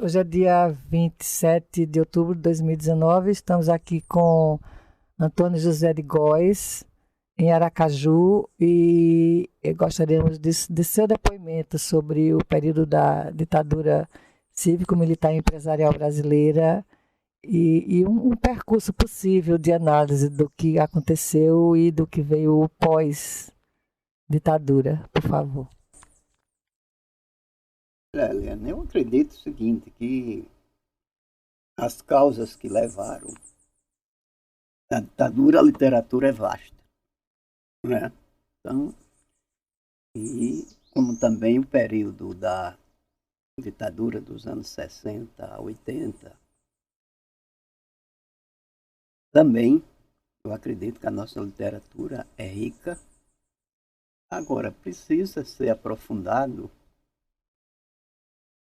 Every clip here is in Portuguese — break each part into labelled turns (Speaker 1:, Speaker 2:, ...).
Speaker 1: Hoje é dia 27 de outubro de 2019. Estamos aqui com Antônio José de Góes, em Aracaju, e gostaríamos de seu depoimento sobre o período da ditadura cívico-militar e empresarial brasileira e um percurso possível de análise do que aconteceu e do que veio pós-ditadura, por favor.
Speaker 2: Helena, eu acredito o seguinte, que as causas que levaram à ditadura, a literatura é vasta, né? Então, e como também o período da ditadura dos anos 60 a 80, também eu acredito que a nossa literatura é rica. Agora, precisa ser aprofundado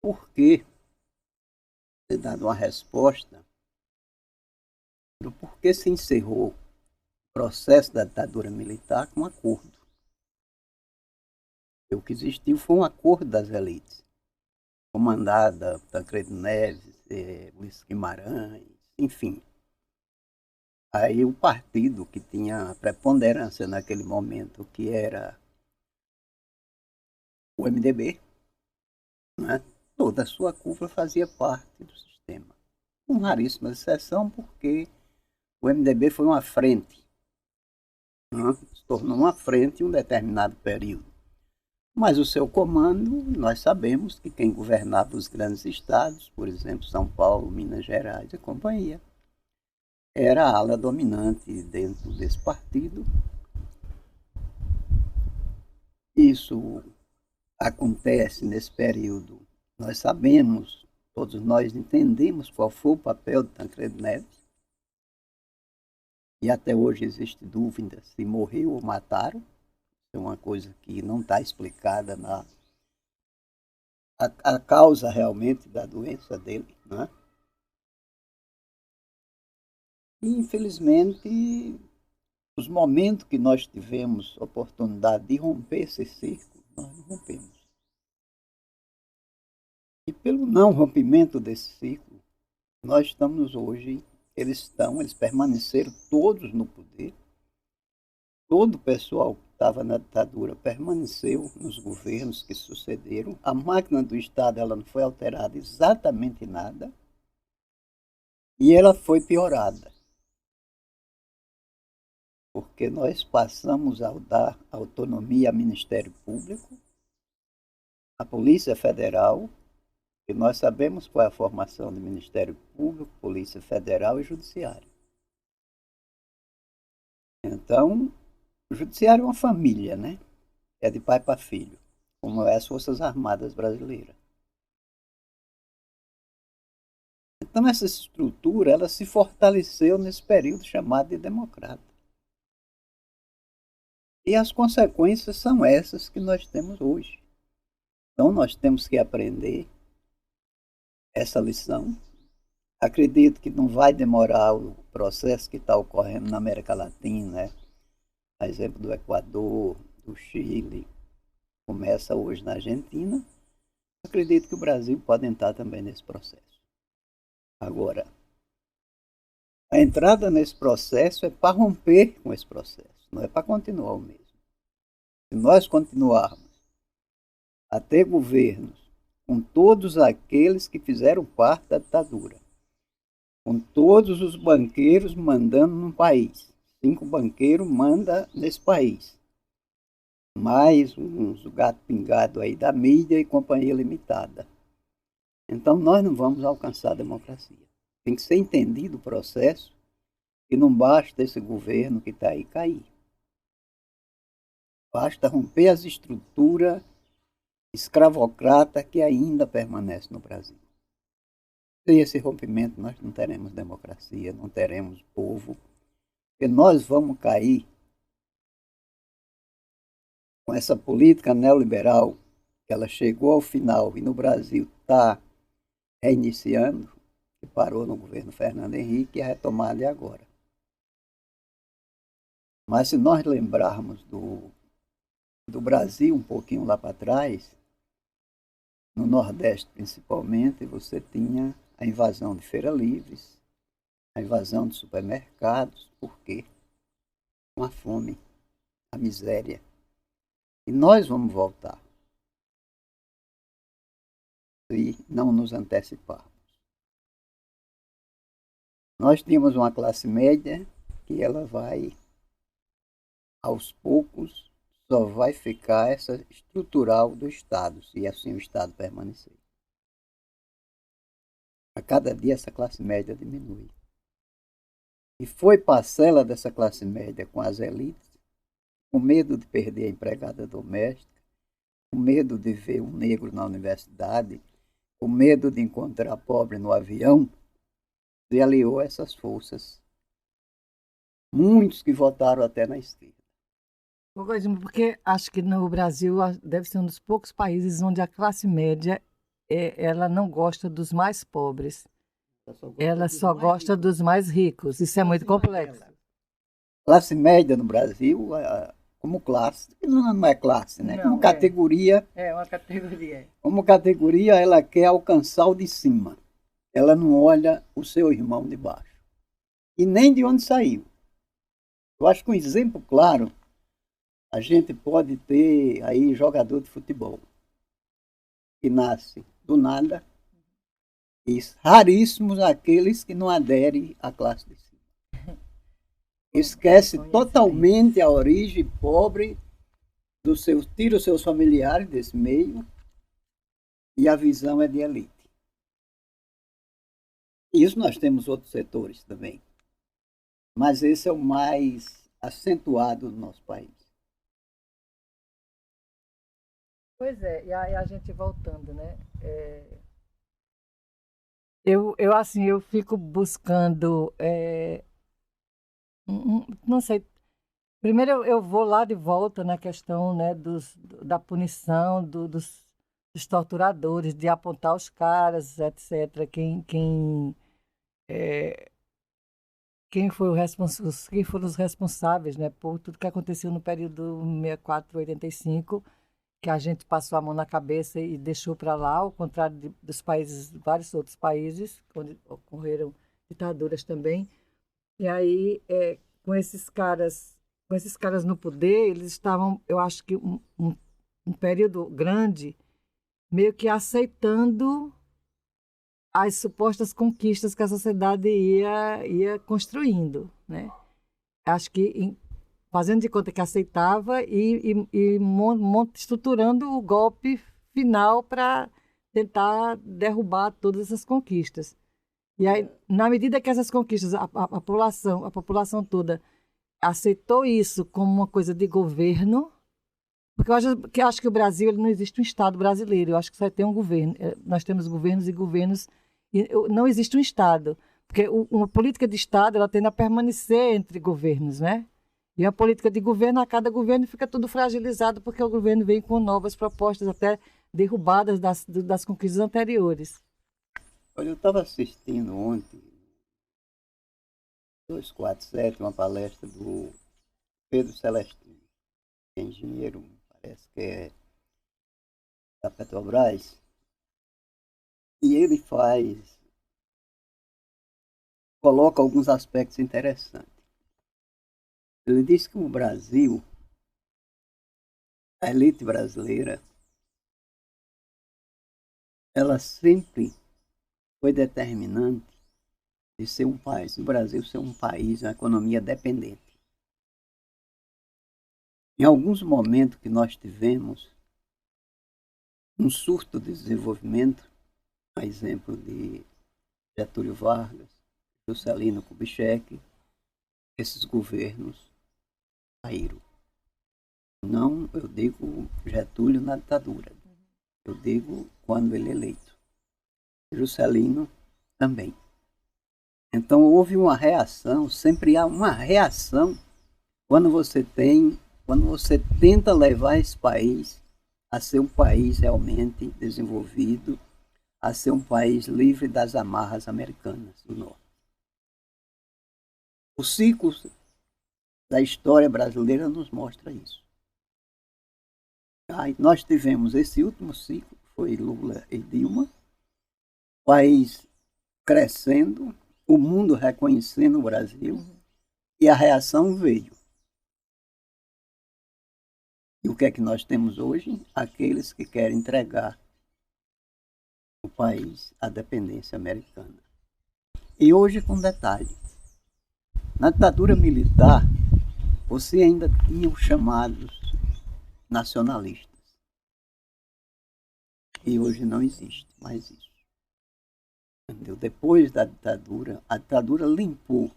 Speaker 2: porque ser dado uma resposta do porquê se encerrou o processo da ditadura militar com um acordo. O que existiu foi um acordo das elites, comandada por Tancredo Neves, Luiz Guimarães, enfim. Aí o partido que tinha preponderância naquele momento, que era o MDB, né? Toda a sua cúpula fazia parte do sistema. Com raríssima exceção, porque o MDB foi uma frente, né? Se tornou uma frente em um determinado período. Mas o seu comando, nós sabemos que quem governava os grandes estados, por exemplo, São Paulo, Minas Gerais e companhia, era a ala dominante dentro desse partido. Isso acontece nesse período. Nós sabemos, todos nós entendemos qual foi o papel de Tancredo Neves, e até hoje existe dúvida se morreu ou mataram. É uma coisa que não está explicada a causa realmente da doença dele, né? E, infelizmente, os momentos que nós tivemos oportunidade de romper esse círculo, nós não rompemos. E pelo não rompimento desse ciclo, nós estamos hoje, eles permaneceram todos no poder, todo o pessoal que estava na ditadura permaneceu nos governos que sucederam, a máquina do Estado ela não foi alterada exatamente nada, e ela foi piorada, porque nós passamos a dar autonomia ao Ministério Público, à Polícia Federal, e nós sabemos qual é a formação do Ministério Público, Polícia Federal e Judiciário. Então, o Judiciário é uma família, né? É de pai para filho, como é as Forças Armadas Brasileiras. Então, essa estrutura ela se fortaleceu nesse período chamado de democrata. E as consequências são essas que nós temos hoje. Então, nós temos que aprender essa lição. Acredito que não vai demorar o processo que está ocorrendo na América Latina, né? A exemplo do Equador, do Chile, começa hoje na Argentina. Acredito que o Brasil pode entrar também nesse processo. Agora, a entrada nesse processo é para romper com esse processo, não é para continuar o mesmo. Se nós continuarmos a ter governos com todos aqueles que fizeram parte da ditadura, com todos os banqueiros mandando no país, 5 banqueiros mandam nesse país, mais uns gato pingado aí da mídia e companhia limitada. Então nós não vamos alcançar a democracia. Tem que ser entendido o processo e não basta esse governo que está aí cair. Basta romper as estruturas escravocratas que ainda permanecem no Brasil. Sem esse rompimento nós não teremos democracia, não teremos povo, porque nós vamos cair com essa política neoliberal que ela chegou ao final e no Brasil está reiniciando, que parou no governo Fernando Henrique e a retomada é agora. Mas se nós lembrarmos do Brasil um pouquinho lá para trás, no Nordeste principalmente, você tinha a invasão de feiras livres, a invasão de supermercados. Por quê? Com a fome, a miséria. E nós vamos voltar se não nos anteciparmos. Nós tínhamos uma classe média que ela vai, aos poucos, só vai ficar essa estrutural do Estado, se assim o Estado permanecer. A cada dia essa classe média diminui. E foi parcela dessa classe média com as elites, com medo de perder a empregada doméstica, com medo de ver um negro na universidade, com medo de encontrar pobre no avião, se aliou a essas forças. Muitos que votaram até na esquerda.
Speaker 1: Porque acho que no Brasil deve ser um dos poucos países onde a classe média ela não gosta dos mais pobres. Ela só gosta dos mais ricos. Isso é muito complexo.
Speaker 2: Classe média no Brasil, como classe, não é classe, né? Como categoria.
Speaker 1: É uma categoria.
Speaker 2: Como categoria, ela quer alcançar o de cima. Ela não olha o seu irmão de baixo. E nem de onde saiu. Eu acho que um exemplo claro, a gente pode ter aí jogador de futebol que nasce do nada, e raríssimos aqueles que não aderem à classe de cima. Esquece totalmente a origem pobre tira os seus familiares desse meio e a visão é de elite. Isso nós temos outros setores também, mas esse é o mais acentuado no nosso país.
Speaker 1: Pois é, e aí a gente voltando, né? Assim, eu fico buscando, não sei, primeiro eu vou lá de volta na questão, né, da punição, dos torturadores, de apontar os caras, etc. Quem foi quem foram os responsáveis, né, por tudo que aconteceu no período 64, 85, que a gente passou a mão na cabeça e deixou para lá, ao contrário dos países, vários outros países, onde ocorreram ditaduras também. E aí, com esses caras no poder, eles estavam, eu acho que um período grande, meio que aceitando as supostas conquistas que a sociedade ia construindo, né? Acho que fazendo de conta que aceitava e estruturando o golpe final para tentar derrubar todas essas conquistas. E aí, na medida que essas conquistas, a população toda aceitou isso como uma coisa de governo, porque eu acho que o Brasil ele não existe um Estado brasileiro, eu acho que só tem um governo. Nós temos governos e governos, e não existe um Estado, porque uma política de Estado ela tende a permanecer entre governos, né? E a política de governo, a cada governo fica tudo fragilizado, porque o governo vem com novas propostas, até derrubadas das conquistas anteriores.
Speaker 2: Olha, eu estava assistindo ontem, 247, uma palestra do Pedro Celestino, que é engenheiro, parece que é da Petrobras, e ele coloca alguns aspectos interessantes. Ele diz que o Brasil, a elite brasileira, ela sempre foi determinante de ser um país, o Brasil ser um país, uma economia dependente. Em alguns momentos que nós tivemos um surto de desenvolvimento, a exemplo de Getúlio Vargas, Juscelino Kubitschek, esses governos caíram. Não, eu digo Getúlio na ditadura. Eu digo quando ele é eleito. Juscelino também. Então houve uma reação, sempre há uma reação quando você tenta levar esse país a ser um país realmente desenvolvido, a ser um país livre das amarras americanas do Norte. O ciclo da história brasileira nos mostra isso. Aí nós tivemos esse último ciclo, foi Lula e Dilma, o país crescendo, o mundo reconhecendo o Brasil, e a reação veio. E o que é que nós temos hoje? Aqueles que querem entregar o país à dependência americana. E hoje, com detalhe, na ditadura militar, você ainda tinha os chamados nacionalistas. E hoje não existe mais isso. Entendeu? Depois da ditadura, a ditadura limpou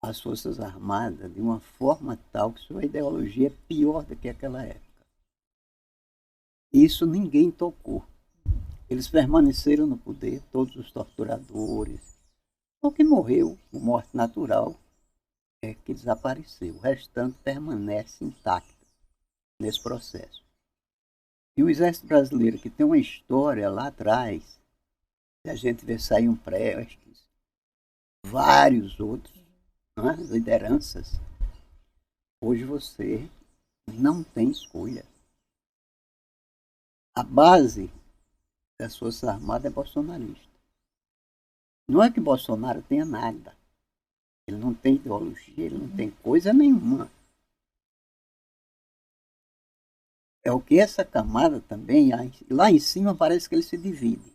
Speaker 2: as Forças Armadas de uma forma tal que sua ideologia é pior do que aquela época. Isso ninguém tocou. Eles permaneceram no poder, todos os torturadores. O que morreu, a morte natural, é que desapareceu. O restante permanece intacto nesse processo. E o Exército Brasileiro, que tem uma história lá atrás, a gente vê sair um Prestes, vários outros, né, lideranças, hoje você não tem escolha. A base das Forças Armadas é bolsonarista. Não é que Bolsonaro tenha nada. Ele não tem ideologia, ele não tem coisa nenhuma. É o que essa camada também, lá em cima parece que ele se divide.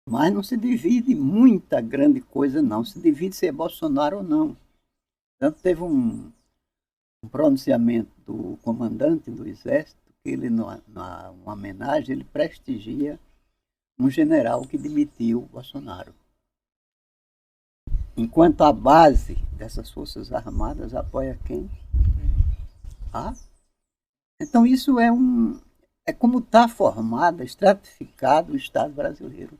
Speaker 2: Mas não se divide muita grande coisa, não. Se divide se é Bolsonaro ou não. Tanto teve um pronunciamento do comandante do Exército, que ele, numa homenagem, ele prestigia um general que demitiu o Bolsonaro. Enquanto a base dessas Forças Armadas apoia quem? Então isso é como está formado, estratificado o Estado brasileiro.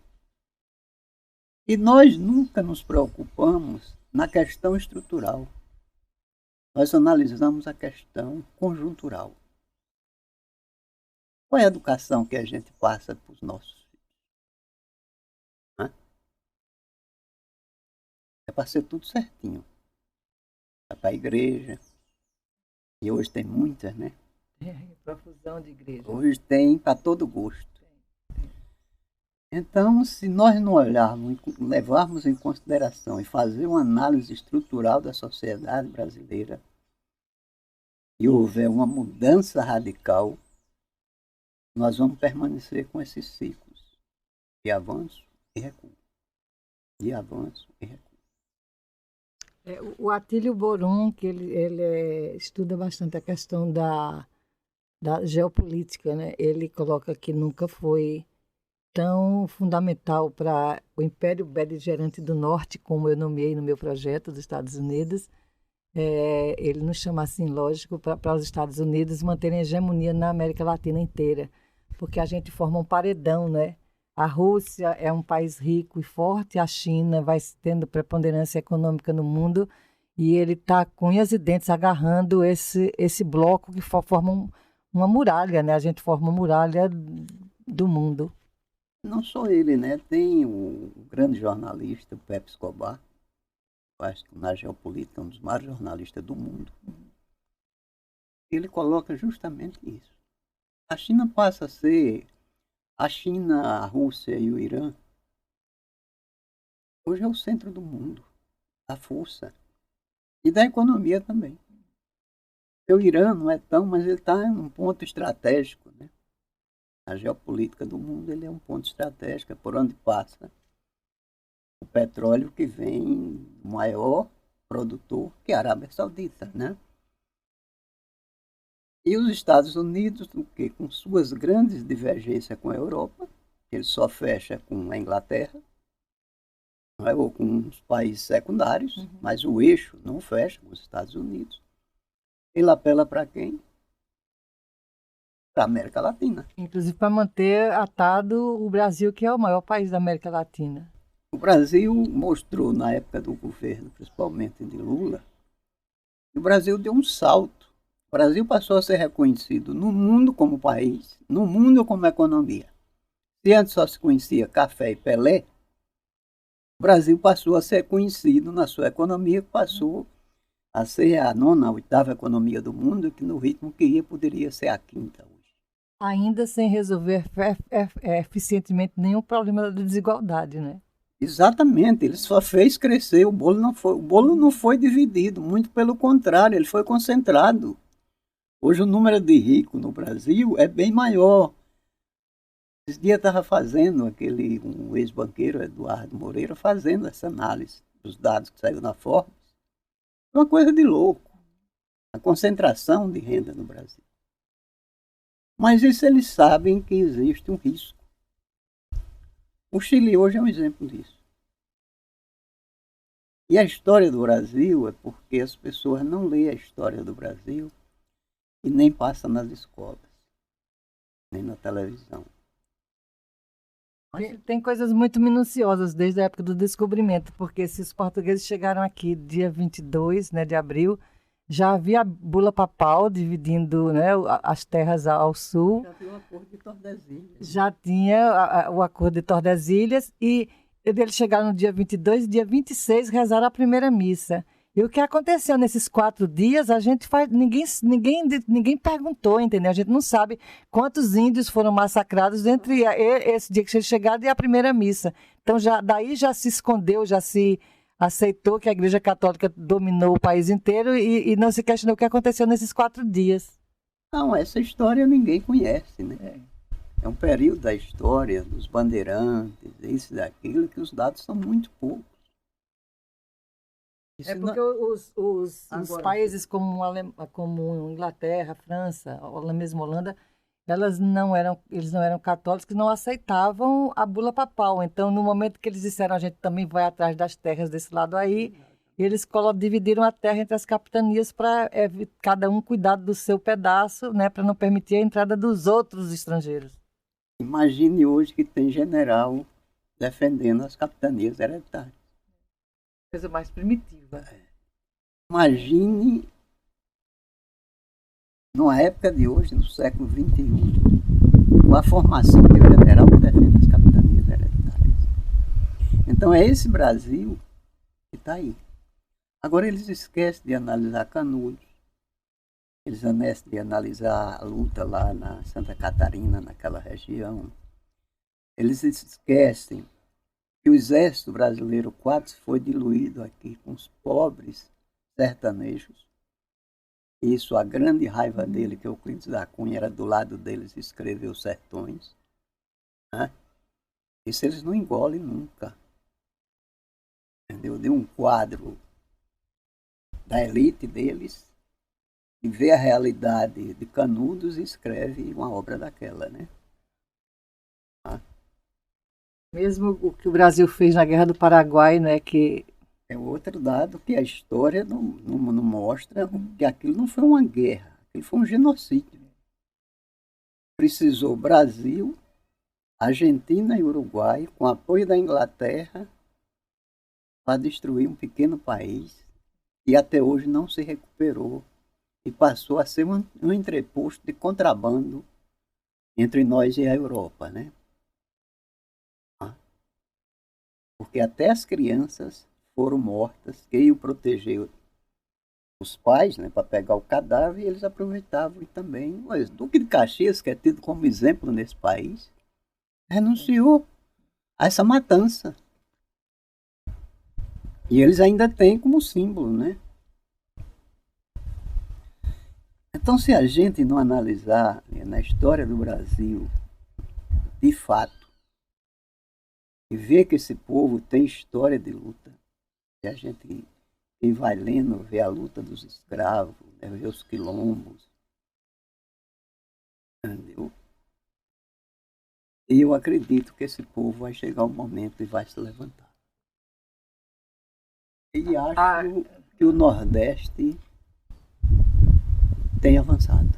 Speaker 2: E nós nunca nos preocupamos na questão estrutural. Nós analisamos a questão conjuntural. Qual é a educação que a gente passa para os nossos filhos? É para ser tudo certinho. É para a igreja. E hoje tem muitas, né?
Speaker 1: Profusão de igreja.
Speaker 2: Hoje tem para todo gosto. Então, se nós não olharmos, levarmos em consideração e fazer uma análise estrutural da sociedade brasileira e houver uma mudança radical, nós vamos permanecer com esses ciclos de avanço e recuo. De avanço e recuo.
Speaker 1: O Atílio Borum, que ele estuda bastante a questão da geopolítica, né? Ele coloca que nunca foi tão fundamental para o Império Beligerante do Norte, como eu nomeei no meu projeto dos Estados Unidos. Ele nos chama assim, lógico, para os Estados Unidos manterem a hegemonia na América Latina inteira, porque a gente forma um paredão, né? A Rússia é um país rico e forte, a China vai tendo preponderância econômica no mundo e ele está com unhas e dentes agarrando esse bloco que forma uma muralha, né? A gente forma uma muralha do mundo.
Speaker 2: Não só ele, né? Tem o grande jornalista, o Pepe Escobar, acho que na geopolítica é um dos maiores jornalistas do mundo. Ele coloca justamente isso. A China passa a ser a China, a Rússia e o Irã. Hoje é o centro do mundo, da força e da economia também. O Irã não é tão, mas ele está em um ponto estratégico, né? A geopolítica do mundo ele é um ponto estratégico, é por onde passa o petróleo que vem do maior produtor, que é a Arábia Saudita, né? E os Estados Unidos, que com suas grandes divergências com a Europa, ele só fecha com a Inglaterra, não é? Ou com os países secundários, mas o eixo não fecha com os Estados Unidos. Ele apela para quem? Para a América Latina.
Speaker 1: Inclusive para manter atado o Brasil, que é o maior país da América Latina.
Speaker 2: O Brasil mostrou, na época do governo, principalmente de Lula, que o Brasil deu um salto. O Brasil passou a ser reconhecido no mundo como país, no mundo como economia. Se antes só se conhecia café e Pelé, o Brasil passou a ser conhecido na sua economia, passou a ser a nona, a oitava economia do mundo, que no ritmo que ia poderia ser a quinta hoje.
Speaker 1: Ainda sem resolver eficientemente nenhum problema da desigualdade, né?
Speaker 2: Exatamente, ele só fez crescer, o bolo não foi dividido, muito pelo contrário, ele foi concentrado. Hoje o número de ricos no Brasil é bem maior. Esse dia estava fazendo um ex-banqueiro, Eduardo Moreira, fazendo essa análise dos dados que saiu na Forbes. É uma coisa de louco, a concentração de renda no Brasil. Mas isso eles sabem que existe um risco. O Chile hoje é um exemplo disso. E a história do Brasil é porque as pessoas não leem a história do Brasil e nem passam nas escolas, nem na televisão.
Speaker 1: Tem coisas muito minuciosas desde a época do descobrimento, porque se os portugueses chegaram aqui dia 22, né, de abril, já havia a bula papal dividindo, né, as terras ao sul.
Speaker 2: Já havia o acordo de Tordesilhas.
Speaker 1: Já tinha o acordo de Tordesilhas e eles chegaram no dia 22 e dia 26 rezaram a primeira missa. E o que aconteceu nesses 4 dias, a gente faz. Ninguém perguntou, entendeu? A gente não sabe quantos índios foram massacrados entre esse dia que eles chegaram e a primeira missa. Então, daí já se escondeu, já se aceitou que a Igreja Católica dominou o país inteiro e não se questionou o que aconteceu nesses 4 dias.
Speaker 2: Não, essa história ninguém conhece, né? É um período da história dos bandeirantes, isso e daquilo, que os dados são muito poucos.
Speaker 1: É porque os países como Inglaterra, França, mesmo Holanda, eles não eram católicos, não aceitavam a bula papal. Então, no momento que eles disseram a gente também vai atrás das terras desse lado aí, eles dividiram a terra entre as capitanias para cada um cuidar do seu pedaço, né, para não permitir a entrada dos outros estrangeiros.
Speaker 2: Imagine hoje que tem general defendendo as capitanias hereditárias.
Speaker 1: Coisa mais primitiva.
Speaker 2: Imagine, numa época de hoje, no século XXI, a formação de um general que defende as capitanias hereditárias. Então é esse Brasil que está aí. Agora eles esquecem de analisar Canudos, eles esquecem de analisar a luta lá na Santa Catarina, naquela região. Eles esquecem que o exército brasileiro quase foi diluído aqui com os pobres sertanejos. Isso, a grande raiva dele, que Euclides da Cunha era do lado deles e escreveu Sertões. Né? Isso eles não engolem nunca. Entendeu? De um quadro da elite deles e vê a realidade de Canudos e escreve uma obra daquela, né?
Speaker 1: Mesmo o que o Brasil fez na Guerra do Paraguai, né, que
Speaker 2: é outro dado que a história não mostra, que aquilo não foi uma guerra, aquilo foi um genocídio. Precisou Brasil, Argentina e Uruguai, com apoio da Inglaterra, para destruir um pequeno país e até hoje não se recuperou e passou a ser um entreposto de contrabando entre nós e a Europa, né? Porque até as crianças foram mortas, que iam proteger os pais, né, para pegar o cadáver, e eles aproveitavam e também. Mas Duque de Caxias, que é tido como exemplo nesse país, renunciou a essa matança. E eles ainda têm como símbolo, né? Então, se a gente não analisar, né, na história do Brasil, de fato, e ver que esse povo tem história de luta, e a gente, quem vai lendo, vê a luta dos escravos, né, vê os quilombos, entendeu? E eu acredito que esse povo vai chegar um momento e vai se levantar. E acho que o Nordeste tem avançado.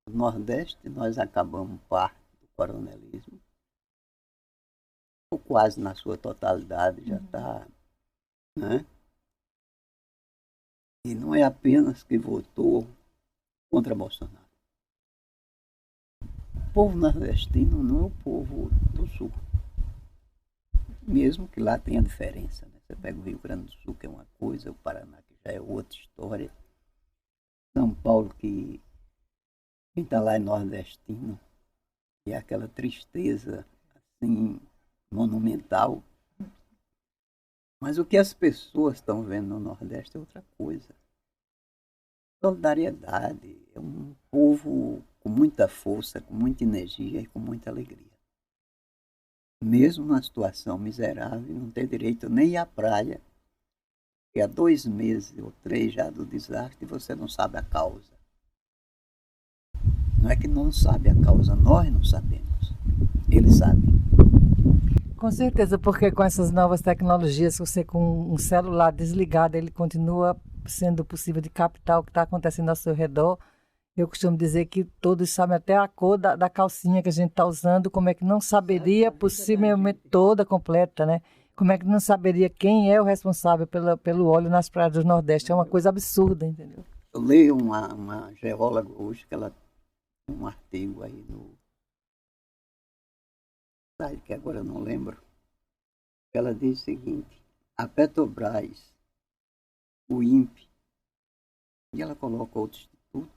Speaker 2: No Nordeste nós acabamos parte do coronelismo, ou quase na sua totalidade já está, né? E não é apenas que votou contra Bolsonaro. O povo nordestino não é o povo do Sul. Mesmo que lá tenha diferença, né? Você pega o Rio Grande do Sul, que é uma coisa, o Paraná, que já é outra história. São Paulo, que Quem está lá é nordestino e é aquela tristeza assim monumental. Mas o que as pessoas estão vendo no Nordeste é outra coisa. Solidariedade, é um povo com muita força, com muita energia e com muita alegria. Mesmo numa situação miserável, não ter direito nem à praia, que há 2 meses ou 3 já do desastre, você não sabe a causa. Não é que não sabe a causa, nós não sabemos. Eles sabem.
Speaker 1: Com certeza, porque com essas novas tecnologias, você com um celular desligado, ele continua sendo possível de captar o que está acontecendo ao seu redor. Eu costumo dizer que todos sabem até a cor da calcinha que a gente está usando, como é que não saberia, possivelmente toda completa, né? Como é que não saberia quem é o responsável pelo óleo nas praias do Nordeste? É uma coisa absurda, entendeu?
Speaker 2: Eu leio uma geóloga hoje, que ela tem um artigo aí no site, que agora eu não lembro, que ela diz o seguinte: a Petrobras, o INPE, e ela coloca outro instituto,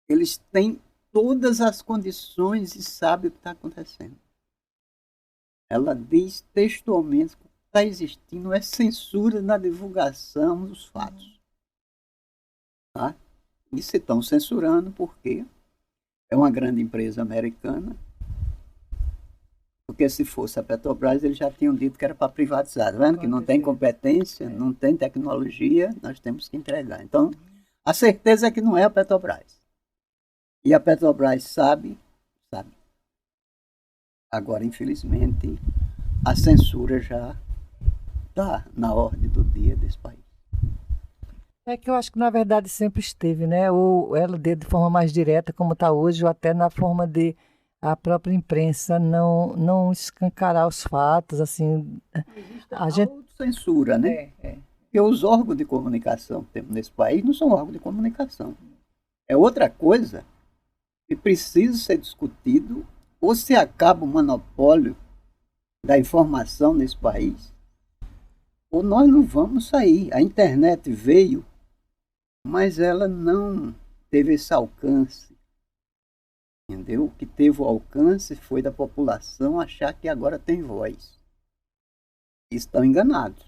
Speaker 2: eles têm todas as condições e sabem o que está acontecendo. Ela diz textualmente que o que está existindo é censura na divulgação dos fatos. Tá? E se estão censurando porque é uma grande empresa americana, porque se fosse a Petrobras, eles já tinham dito que era para privatizar. Tá vendo? Que não tem competência, não tem tecnologia, nós temos que entregar. Então, a certeza é que não é a Petrobras. E a Petrobras sabe. Agora, infelizmente, a censura já está na ordem do dia desse país.
Speaker 1: É que eu acho que na verdade sempre esteve, né? Ou ela de forma mais direta, como está hoje, ou até na forma de a própria imprensa não escancarar os fatos, assim.
Speaker 2: Existe
Speaker 1: A
Speaker 2: a
Speaker 1: gente
Speaker 2: autocensura, né? Porque os órgãos de comunicação que temos nesse país não são órgãos de comunicação. É outra coisa que precisa ser discutido, ou se acaba o monopólio da informação nesse país, ou nós não vamos sair. A internet veio, mas ela não teve esse alcance. Entendeu? O que teve o alcance foi da população achar que agora tem voz. Estão enganados,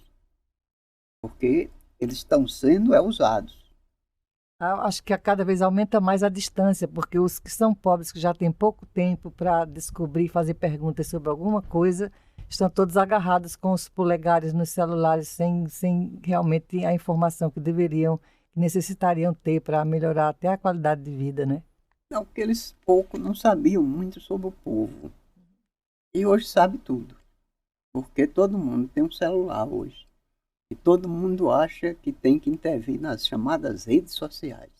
Speaker 2: porque eles estão sendo usados.
Speaker 1: acho que a cada vez aumenta mais a distância, porque os que são pobres, que já têm pouco tempo para descobrir e fazer perguntas sobre alguma coisa, estão todos agarrados com os polegares nos celulares, sem realmente a informação que deveriam, que necessitariam ter para melhorar até a qualidade de vida, né?
Speaker 2: Não, porque eles pouco não sabiam muito sobre o povo. E hoje sabe tudo. Porque todo mundo tem um celular hoje. E todo mundo acha que tem que intervir nas chamadas redes sociais.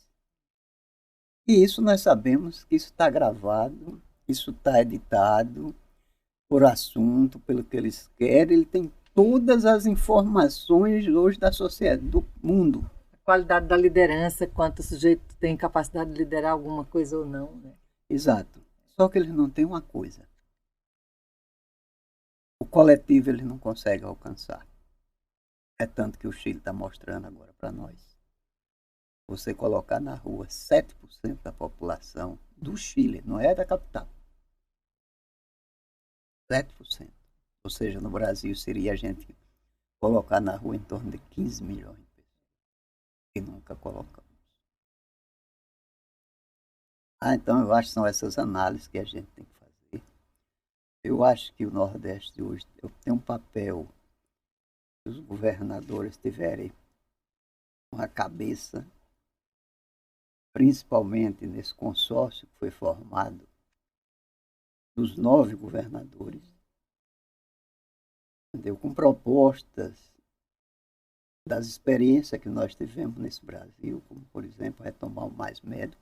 Speaker 2: E isso nós sabemos que isso está gravado, isso está editado por assunto, pelo que eles querem. Ele tem todas as informações hoje da sociedade, do mundo.
Speaker 1: A qualidade da liderança, quanto o sujeito tem capacidade de liderar alguma coisa ou não, né?
Speaker 2: Exato. Só que eles não têm uma coisa. O coletivo eles não conseguem alcançar. É tanto que o Chile está mostrando agora para nós. Você colocar na rua 7% da população do Chile, não é da capital. 7%. Ou seja, no Brasil seria a gente colocar na rua em torno de 15 milhões de pessoas. E nunca colocamos. Então eu acho que são essas análises que a gente tem que fazer. Eu acho que o Nordeste hoje tem um papel, se os governadores tiverem uma cabeça, principalmente nesse consórcio que foi formado dos 9 governadores, entendeu? Com propostas das experiências que nós tivemos nesse Brasil, como, por exemplo, retomar o Mais Médico,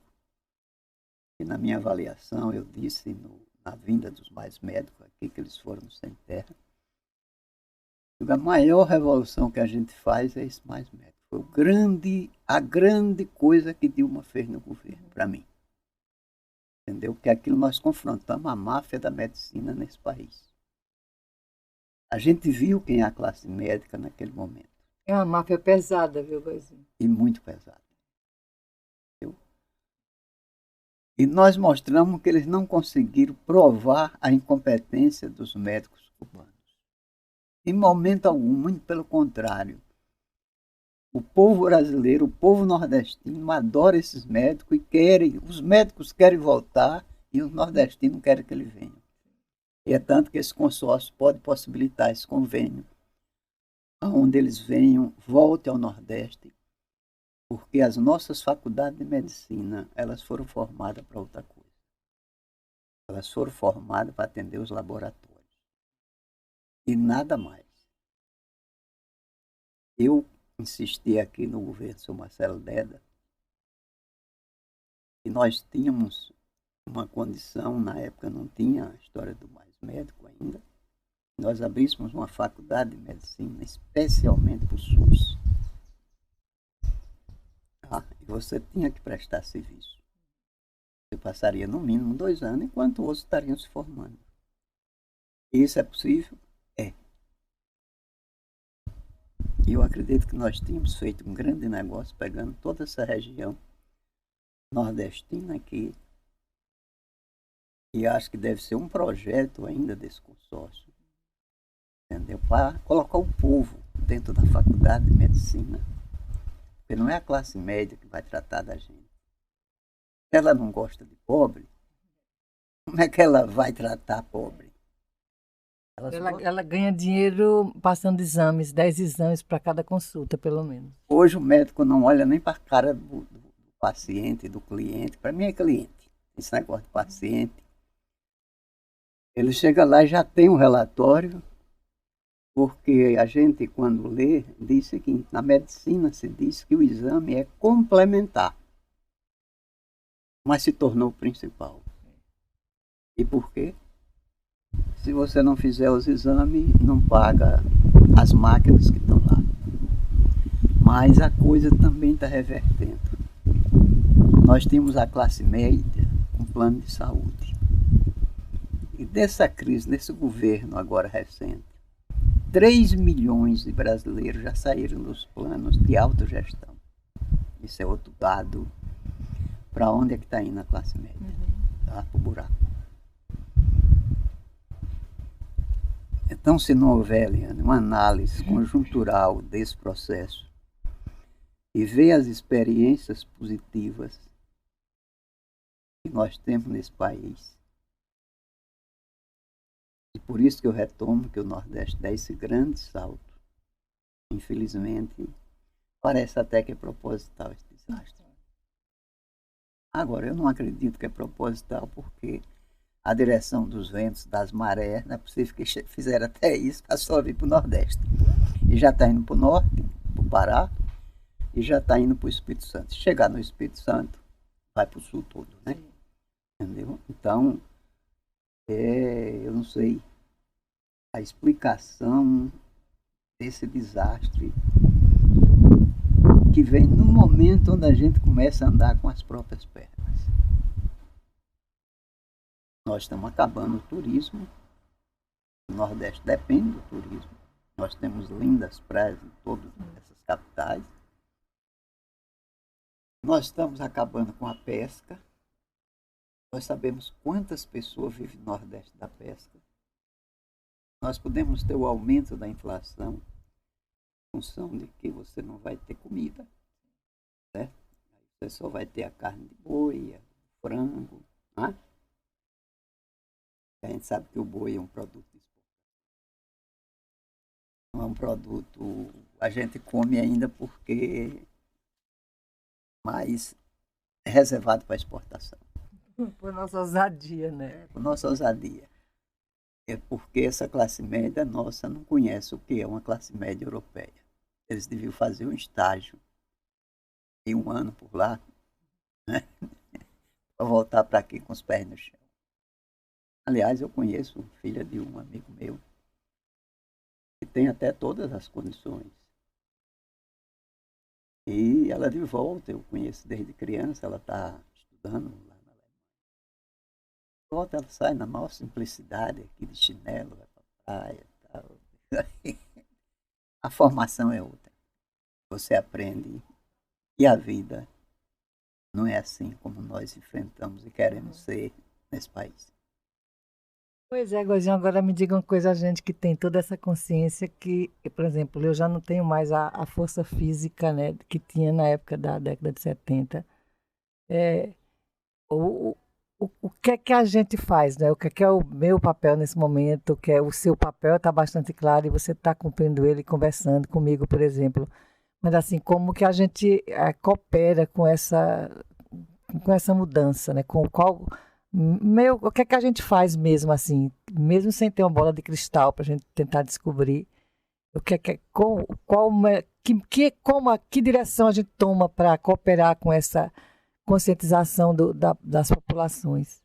Speaker 2: e na minha avaliação eu disse na vinda dos Mais Médicos aqui, que eles foram sem terra, a maior revolução que a gente faz é esse Mais Médico. Foi a grande coisa que Dilma fez no governo, para mim. Entendeu? Porque aquilo nós confrontamos a máfia da medicina nesse país. A gente viu quem é a classe médica naquele momento.
Speaker 1: É uma máfia pesada, viu, Goizinho?
Speaker 2: E muito pesada. Entendeu? E nós mostramos que eles não conseguiram provar a incompetência dos médicos cubanos. Em momento algum, muito pelo contrário. O povo brasileiro, o povo nordestino adora esses médicos e querem, os médicos querem voltar e os nordestinos querem que ele venha. E é tanto que esse consórcio pode possibilitar esse convênio, onde eles venham, voltem ao Nordeste, porque as nossas faculdades de medicina, elas foram formadas para outra coisa. Elas foram formadas para atender os laboratórios. E nada mais. Eu insisti aqui no governo do senhor Marcelo Deda, que nós tínhamos uma condição, na época não tinha a história do mais médico ainda, nós abríssemos uma faculdade de medicina especialmente para o SUS. E você tinha que prestar serviço. Você passaria no mínimo 2 anos, enquanto outros estariam se formando. Isso é possível? É. E eu acredito que nós tínhamos feito um grande negócio pegando toda essa região nordestina aqui. E acho que deve ser um projeto ainda desse consórcio, entendeu? Para colocar o povo dentro da faculdade de medicina. Porque não é a classe média que vai tratar da gente. Ela não gosta de pobre, como é que ela vai tratar pobre?
Speaker 1: Ela ganha dinheiro passando exames, 10 exames para cada consulta, pelo menos.
Speaker 2: Hoje o médico não olha nem para a cara do paciente, do cliente. Para mim é cliente. Esse negócio de paciente. Ele chega lá e já tem um relatório, porque a gente, quando lê, diz o seguinte: na medicina se diz que o exame é complementar, mas se tornou o principal. E por quê? Se você não fizer os exames, não paga as máquinas que estão lá. Mas a coisa também está revertendo. Nós tínhamos a classe média com plano de saúde. E dessa crise, desse governo agora recente, 3 milhões de brasileiros já saíram dos planos de autogestão. Isso é outro dado para onde é que está indo a classe média. Tá? Para o buraco. Então, se não houver, Eliane, uma análise conjuntural desse processo e ver as experiências positivas que nós temos nesse país, e por isso que eu retomo que o Nordeste dá esse grande salto. Infelizmente, parece até que é proposital esse desastre. Agora, eu não acredito que é proposital, porque a direção dos ventos, das marés, não é possível que fizeram até isso para só vir para o Nordeste. E já está indo para o Norte, para o Pará, e já está indo para o Espírito Santo. Se chegar no Espírito Santo, vai para o Sul todo, né? Entendeu? Então, eu não sei a explicação desse desastre que vem no momento onde a gente começa a andar com as próprias pernas. Nós estamos acabando o turismo. O Nordeste depende do turismo. Nós temos lindas praias em todas essas capitais. Nós estamos acabando com a pesca. Nós sabemos quantas pessoas vivem no Nordeste da pesca. Nós podemos ter o aumento da inflação em função de que você não vai ter comida, certo? Você só vai ter a carne de boi, o frango, né? A gente sabe que o boi é um produto de exportação. Não é um produto, a gente come ainda porque mais é reservado para exportação.
Speaker 1: Por nossa ousadia, né?
Speaker 2: Por nossa ousadia. É porque essa classe média nossa não conhece o que é uma classe média europeia. Eles deviam fazer um estágio em 1 ano por lá, né? Para voltar para aqui com os pés no chão. Aliás, eu conheço filha de um amigo meu que tem até todas as condições. E ela de volta, eu conheço desde criança, ela está estudando lá na Alemanha. De volta, ela sai na maior simplicidade, aqui de chinelo, vai para a praia e tal. A formação é outra. Você aprende e a vida não é assim como nós enfrentamos e queremos ser nesse país.
Speaker 1: Pois é, Gozinho, agora me diga uma coisa, a gente que tem toda essa consciência que, por exemplo, eu já não tenho mais a força física, né, que tinha na época da década de 70. É, o, o que é que a gente faz, né? O que é o meu papel nesse momento, o que é o seu papel está bastante claro e você está cumprindo ele conversando comigo, por exemplo. Mas assim, como que a gente coopera com essa mudança, né? Com qual o que é que a gente faz mesmo assim, mesmo sem ter uma bola de cristal para a gente tentar descobrir o que é que direção a gente toma para cooperar com essa conscientização das populações?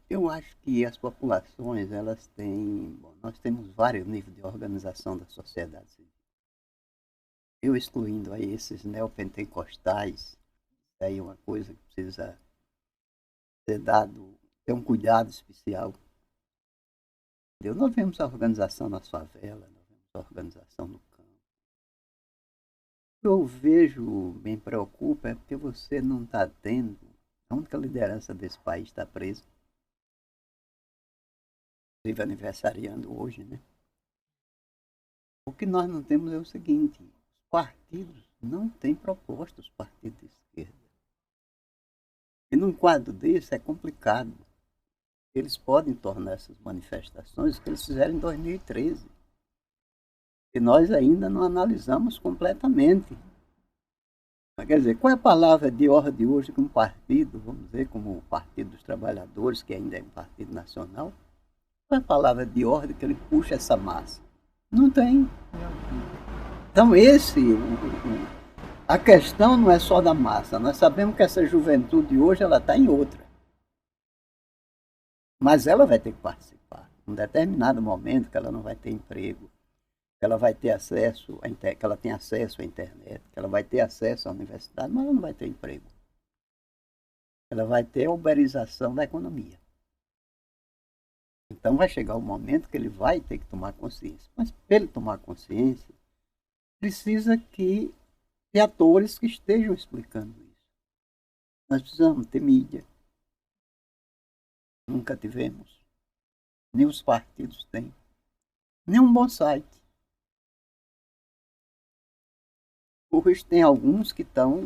Speaker 2: Eu acho que as populações, elas têm, bom, nós temos vários níveis de organização da sociedade civil. Eu excluindo aí esses neopentecostais, aí é uma coisa que precisa ser dado, ter um cuidado especial. Nós vemos a organização nas favelas, nós vemos a organização no campo. O que eu vejo, me preocupa, é porque você não está tendo, a única liderança desse país está presa. Inclusive aniversariando hoje, né? O que nós não temos é o seguinte, os partidos não têm proposta, os partidos de esquerda. E num quadro desse é complicado. Eles podem tornar essas manifestações que eles fizeram em 2013. E nós ainda não analisamos completamente. Mas, quer dizer, qual é a palavra de ordem hoje que um partido, vamos dizer, como o Partido dos Trabalhadores, que ainda é um partido nacional, qual é a palavra de ordem que ele puxa essa massa? Não tem. Então, a questão não é só da massa. Nós sabemos que essa juventude hoje ela está em outra. Mas ela vai ter que participar. Em um determinado momento que ela não vai ter emprego, que ela vai ter acesso, que ela tem acesso à internet, que ela vai ter acesso à universidade, mas ela não vai ter emprego. Ela vai ter a uberização da economia. Então vai chegar o momento que ele vai ter que tomar consciência. Mas para ele tomar consciência, precisa que ter atores que estejam explicando isso. Nós precisamos ter mídia. Nunca tivemos. Nem os partidos têm. Nem um bom site. Hoje tem alguns que estão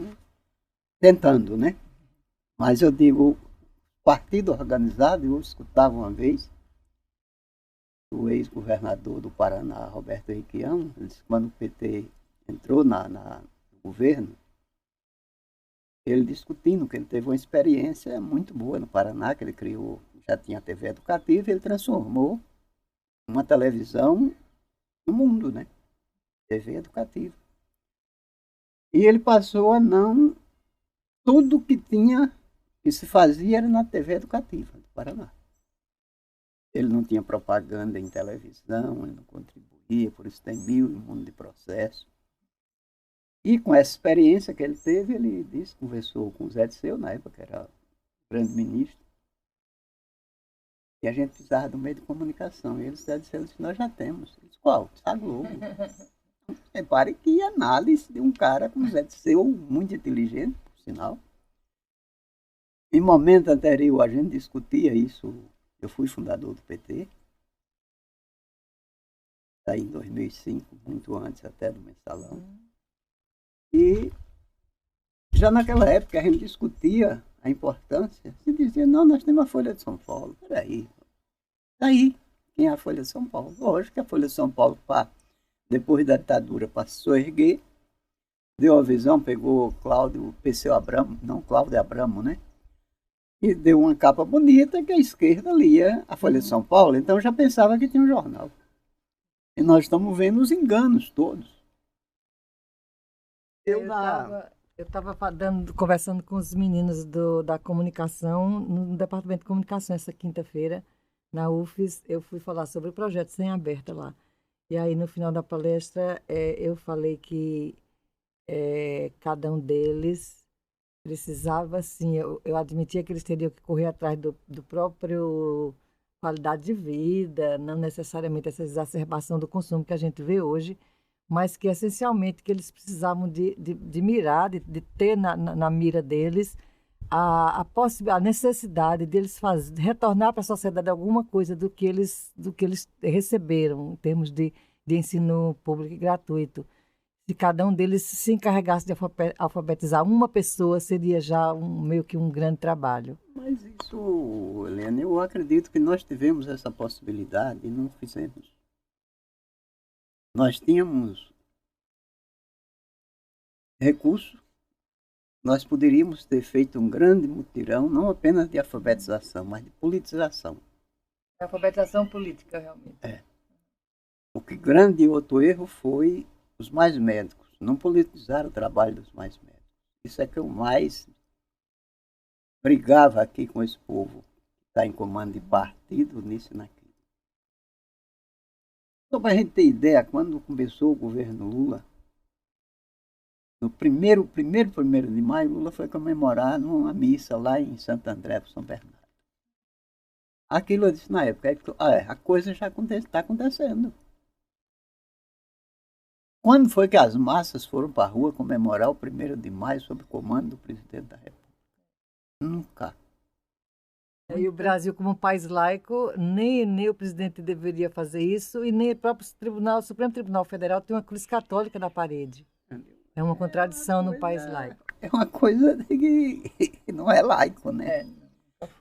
Speaker 2: tentando, né? Mas eu digo, partido organizado, eu escutava uma vez o ex-governador do Paraná, Roberto Requião, quando o PT entrou no governo, ele discutindo que ele teve uma experiência muito boa no Paraná, que ele criou, já tinha TV educativa, e ele transformou uma televisão no mundo, né? TV educativa. E ele passou a não... Tudo que se fazia era na TV educativa do Paraná. Ele não tinha propaganda em televisão, ele não contribuía, por isso tem mil e um mundo de processo. E com essa experiência que ele teve, ele conversou com o Zé Disseu, na época que era o grande ministro, e a gente precisava do meio de comunicação. E ele disse, nós já temos. Ele disse, qual? A Globo. Repare que análise de um cara como Zé Disseu, muito inteligente, por sinal. Em momento anterior, a gente discutia isso. Eu fui fundador do PT. Saí em 2005, muito antes até do mensalão. E já naquela época a gente discutia a importância. Se dizia, não, nós temos a Folha de São Paulo. Peraí. Daí, quem é a Folha de São Paulo? Lógico que a Folha de São Paulo, depois da ditadura, passou a erguer, deu a visão, pegou Cláudio Abramo, né? E deu uma capa bonita que a esquerda lia a Folha de São Paulo. Então eu já pensava que tinha um jornal. E nós estamos vendo os enganos todos.
Speaker 1: Eu estava conversando com os meninos da comunicação, no departamento de comunicação, essa quinta-feira, na UFES. Eu fui falar sobre o projeto Sem Aberta lá. E aí, no final da palestra, eu falei que cada um deles precisava, sim, eu admitia que eles teriam que correr atrás do próprio qualidade de vida, não necessariamente essa exacerbação do consumo que a gente vê hoje, mas que essencialmente que eles precisavam de mirar, de ter na mira deles a necessidade deles retornar para a sociedade alguma coisa do que eles receberam em termos de ensino público e gratuito. Se cada um deles se encarregasse de alfabetizar uma pessoa, seria já meio que um grande trabalho.
Speaker 2: Mas isso, Helena, eu acredito que nós tivemos essa possibilidade e não fizemos. Nós tínhamos recursos, nós poderíamos ter feito um grande mutirão, não apenas de alfabetização, mas de politização.
Speaker 1: Alfabetização política, realmente.
Speaker 2: O que grande outro erro foi os mais médicos, não politizar o trabalho dos mais médicos. Isso é que eu mais brigava aqui com esse povo que está em comando de partido, nisso e naquilo. Só para a gente ter ideia, quando começou o governo Lula, no primeiro de maio, Lula foi comemorar numa missa lá em Santo André, São Bernardo. Aquilo eu disse na época, a coisa já está acontecendo. Quando foi que as massas foram para a rua comemorar o 1º de maio sob o comando do presidente da República? Nunca.
Speaker 1: E o Brasil, como um país laico, nem o presidente deveria fazer isso, e nem o próprio o Supremo Tribunal Federal tem uma cruz católica na parede. É uma contradição no país laico.
Speaker 2: É uma coisa que não é laico, né?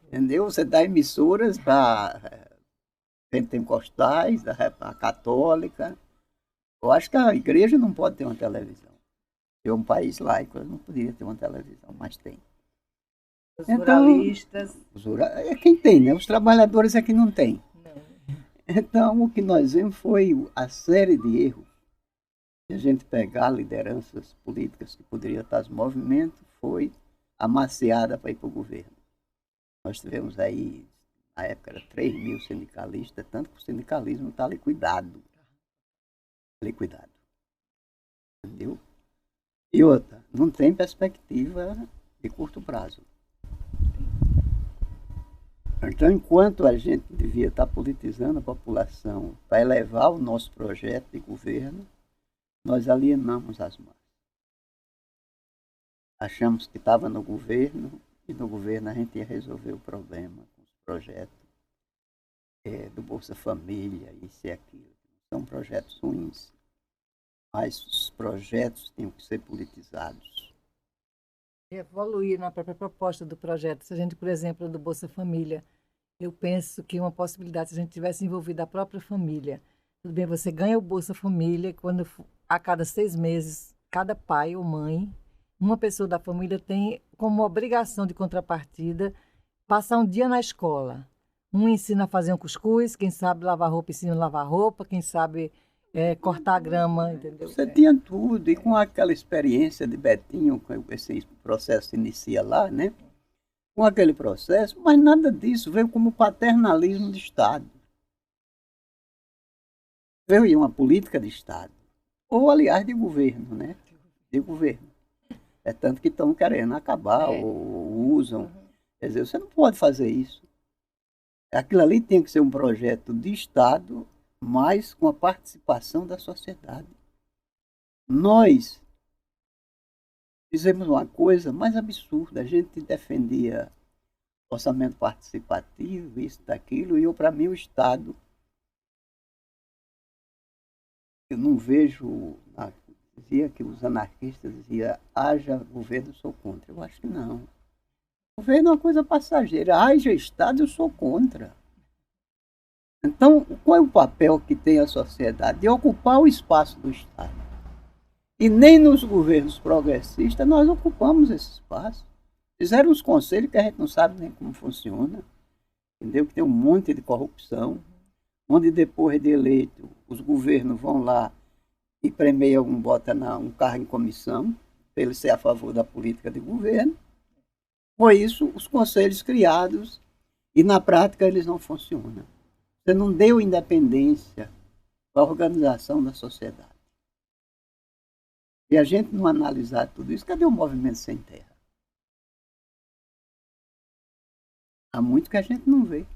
Speaker 2: Entendeu? Você dá emissoras para pentecostais, a católica. Eu acho que a igreja não pode ter uma televisão. É um país laico, não poderia ter uma televisão, mas tem.
Speaker 1: Os ruralistas.
Speaker 2: É quem tem, né? Os trabalhadores é que não tem. Então, o que nós vimos foi a série de erros. Se a gente pegar lideranças políticas que poderiam estar em movimento, foi amaciada para ir para o governo. Nós tivemos aí, na época, era 3 mil sindicalistas, tanto que o sindicalismo está liquidado. Liquidado. Entendeu? E outra, não tem perspectiva de curto prazo. Então, enquanto a gente devia estar politizando a população para elevar o nosso projeto de governo, nós alienamos as massas. Achamos que estava no governo e no governo a gente ia resolver o problema com os projetos do Bolsa Família, isso e aquilo. São projetos ruins, mas os projetos tinham que ser politizados.
Speaker 1: Evoluir na própria proposta do projeto. Se a gente, por exemplo, do Bolsa Família, eu penso que uma possibilidade, se a gente tivesse envolvido a própria família, tudo bem, você ganha o Bolsa Família, quando a cada 6 meses, cada pai ou mãe, uma pessoa da família tem como obrigação de contrapartida passar um dia na escola. Um ensina a fazer um cuscuz, quem sabe lavar roupa ensina a lavar roupa, quem sabe cortar a grama, entendeu?
Speaker 2: Você tinha tudo, e com aquela experiência de Betinho, com esse processo inicia lá, né? Com aquele processo, mas nada disso veio como paternalismo de Estado. Veio uma política de Estado, ou aliás de governo, né? De governo. É tanto que estão querendo acabar, ou usam. Quer dizer, você não pode fazer isso. Aquilo ali tem que ser um projeto de Estado, mas com a participação da sociedade. Nós fizemos uma coisa mais absurda. A gente defendia orçamento participativo, isso, daquilo, e para mim o Estado, eu não vejo, dizia que os anarquistas diziam, haja governo, eu sou contra. Eu acho que não. O governo é uma coisa passageira, haja Estado, eu sou contra. Então, qual é o papel que tem a sociedade? De ocupar o espaço do Estado. E nem nos governos progressistas nós ocupamos esse espaço. Fizeram uns conselhos que a gente não sabe nem como funciona, entendeu? Que tem um monte de corrupção, onde depois de eleito os governos vão lá e premiam bota um cargo em comissão, para ele ser a favor da política de governo. Foi isso, os conselhos criados, e na prática eles não funcionam. Você não deu independência para a organização da sociedade. E a gente não analisar tudo isso, cadê o movimento sem terra? Há muito que a gente não vê.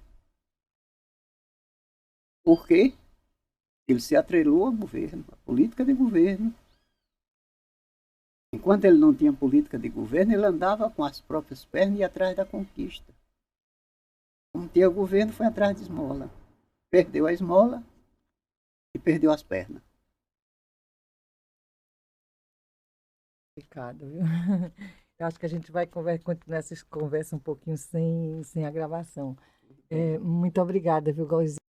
Speaker 2: Por quê? Ele se atrelou ao governo, à política de governo. Enquanto ele não tinha política de governo, ele andava com as próprias pernas e ia atrás da conquista. Como tinha governo, foi atrás de esmola. Perdeu a esmola e perdeu as pernas.
Speaker 1: Complicado, viu? Eu acho que a gente vai continuar essa conversa um pouquinho sem a gravação. Muito obrigada, viu, Golzinho?